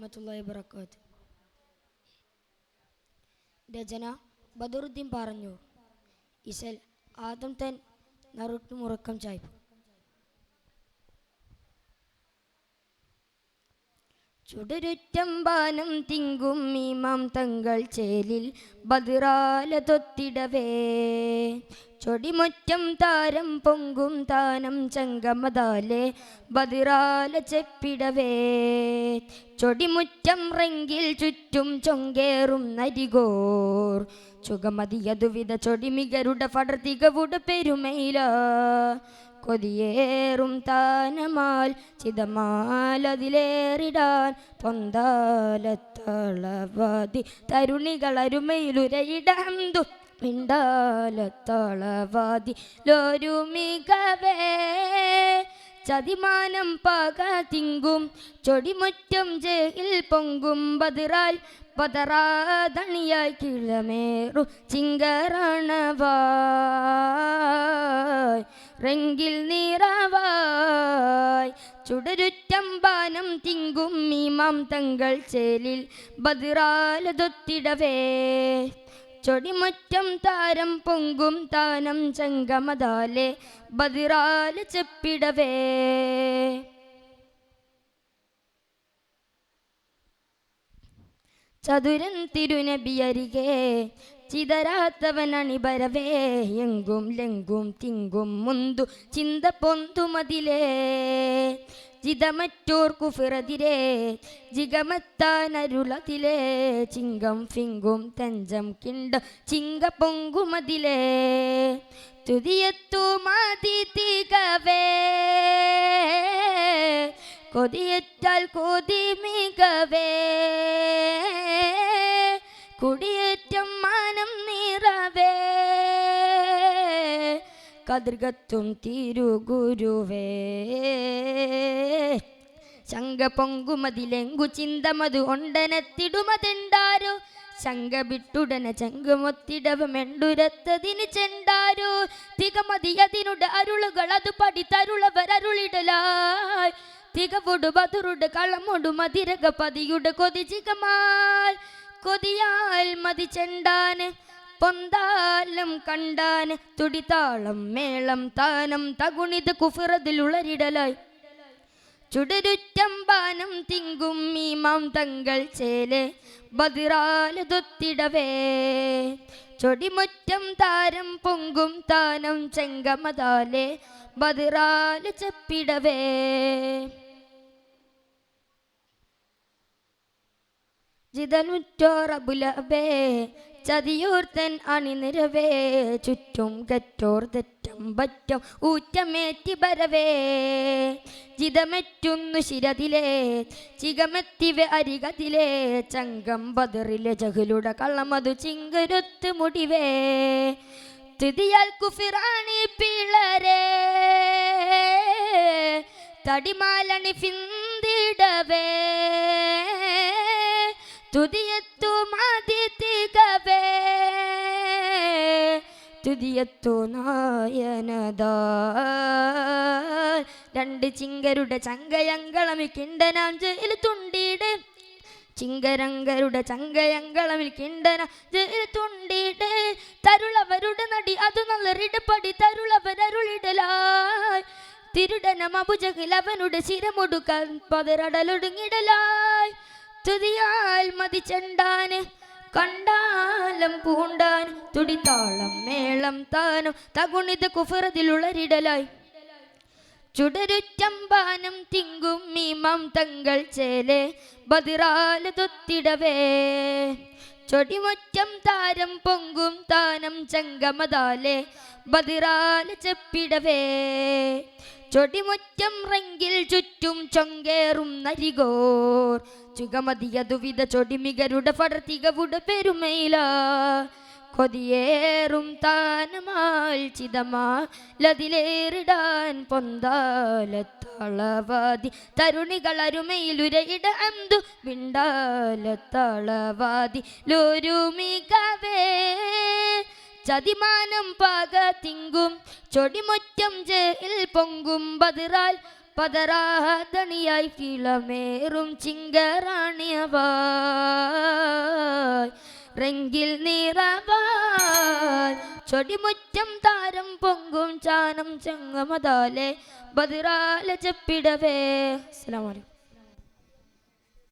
വറഹ്മത്തുള്ളാഹി വബറകാതുഹു. രചന ബദറുദ്ദീൻ പറഞ്ഞു. ഇശൽ ആദം തൻ നറുട്ടുമുറക്കം ചായ്പു. ചുടരുറ്റമ്പാനം തിങ്കും മീമാം തങ്ങൾ ചേലിൽ ബദിറാല തൊത്തിടവേ, ചൊടിമുറ്റം താരം പൊങ്കും താനം ചങ്കമതാലെ ബദിറാല ചെപ്പിടവേ, ചൊടിമുറ്റം റെങ്കിൽ ചുറ്റും ചൊങ്കേറും നരികോർ ചുഗമതിയതുവിധ ചൊടിമികരുടെ ഫടർത്തികവുട പെരുമയില കൊതിയേറും താനമാൽ ചിതമാലതിലേറിടാൻ പൊന്താലത്തളവാതി തരുണികളരുമയിലുരയിടന്തു മിണ്ടാലത്തളവാതി ലോരുമികവേ, ചതിമാനം പാക തിങ്കും ചൊടിമുറ്റം ജയിൽ പൊങ്കും ബദിറാൽ പതറാതണിയായി കിളമേറു ചിങ്കരണവായ് റെങ്കിൽ നിറവായ്, ചുടരുറ്റമ്പാനം തിങ്കും മീമാം തങ്ങൾ ചേലിൽ ബദിറാല തൊത്തിടവേ, ചൊടിമുറ്റം താരം പൊങ്കും താനം ചങ്കമതാലെ ബദിറാല ചെപ്പിടവേ. ചതുരൻ തിരുനബിയരികെ ചിതരാത്തവൻ അണിബരവേ, എങ്കും ലെങ്കും തിങ്കും മുന്തു ചിന്ത പൊന്തുമതിലേ, ജിതമറ്റോർ കുഫിറതിരേ ജിഗമത്താനരുളതിലേ, ചിങ്കം ഫിങ്കും തഞ്ചം കിണ്ട ചിങ്ക പൊങ്കുമതിലേ, തുതിയത്തു മതി തികവേ കൊതിയറ്റാൽ കൊതി മികവേ, കുടിയേറ്റം മാനം നിറവേ കതിർകത്തും തിരുഗുരുവേ, ശങ്ക പൊങ്കുമതിലെങ്കു ചിന്തമതു ഒണ്ടനത്തിടുമതെണ്ടാരോ, ശങ്ക വിട്ടുടനെ ചങ്കുമൊത്തിടവമെണ്ടുരത്തതിന് ചെണ്ടാരോ, തികമതിയതിനുടെ അരുളുകൾ അത് പഠിത്തരുളവരരുളിടലായി, തികവുടു ബതുറുട് കളമൊടു മതിരക പതിയുടെ കൊതി ചികമാൽ കൊതിയാൽ മതി ചെണ്ടാന് പൊന്താലം കണ്ടാന്, തുടിതാളം മേളം താനം തകുണിത് കുഫിറതിലുളരിടലായി, ചുടരുറ്റമ്പാനം തിങ്കും മീമാം തങ്ങൾ ചേലെ ബദിറാല തൊത്തിടവേ, ചൊടിമുറ്റം താരം പൊങ്കും താനം ചെങ്കമതാലെ ബദിറാല ചെപ്പിടവേ. ജിതനുറ്റോർ അബുലബേ ചതിയൂർത്തൻ അണിനിരവേ, ചുറ്റും കറ്റോർ തെറ്റം പറ്റം ഊറ്റമേറ്റി ബരവേ, ജിതമെറ്റുന്നു ശിരതിലേ ചികമെത്തിവ അരികതിലേ, ചങ്കം ബദറിലെ ജഹലുട കള്ളമതു ചിങ്കരുത്ത് മുടിവേ, തിതിയാൽ കുഫിറാണി പിളരേ തടിമാലണി ഫിന്തിടവേ, തുതിയത്തു മതി തികവേ തുതിയത്തു നായനദാ, രണ്ട് ചിങ്കരുടെ ചങ്കയങ്കളമി കിണ്ടനാം ജയിൽ തുണ്ടിട്, ചിങ്കരങ്കരുടെ ചങ്കയങ്കളമിൽ കിണ്ടന ജയിൽ തുണ്ടിട്, തരുളവരുടെ നടി അത് നല്ലറിടപ്പടി തരുളവരരുളിടലായി, തിരുടനം അബുജഹിൽ അവനുടെ ശിരമൊടുക്കാൻ പതരടലൊടുങ്ങിടലായി, തുതിയാൽ മതി ചെണ്ടാന് കണ്ടാലം പൂണ്ടാൻ, തുടിത്താളം മേളം താനം തകുണിത് കുഫിറതിലുളരിടലായി, ചുടരുറ്റമ്പാനം തിങ്കും മീമാം തങ്ങൾ ചേലെ ബദിറാല തൊത്തിടവേ, ചൊടിമുറ്റം താരം പൊങ്കും താനം ചങ്കമതാലെ ബദിറാല ചെപ്പിടവേ, ചൊടിമുറ്റം റെങ്കിൽ ചുറ്റും ചൊങ്കേറും നരികോർ ചുഗമതിയതുവിധ ചൊടിമികരുടെ ഫടർത്തികവുട പെരുമയില കൊതിയേറും താനമാൽ ചിതമാലതിലേറിടാൻ പൊന്താലത്തളവാതി തരുണികളരുമയിലുരയിട അന്തു മിണ്ടാലത്തളവാതി ലോരുമികവേ, ചതിമാനം പാക തിങ്കും ചൊടിമുറ്റം ജയിൽ പൊങ്കും ബദിറാൽ പതരാധണിയായി കിളമേറും ചിങ്കറാണിയവായ് റെങ്കിൽ നിറവായ് ചൊടിമുറ്റം താരം പൊങ്കും ചാനം ചങ്ങമതാലെ ബദിറാലെ ചെപ്പിടവേ. അസ്സലാമു അലൈക്കും.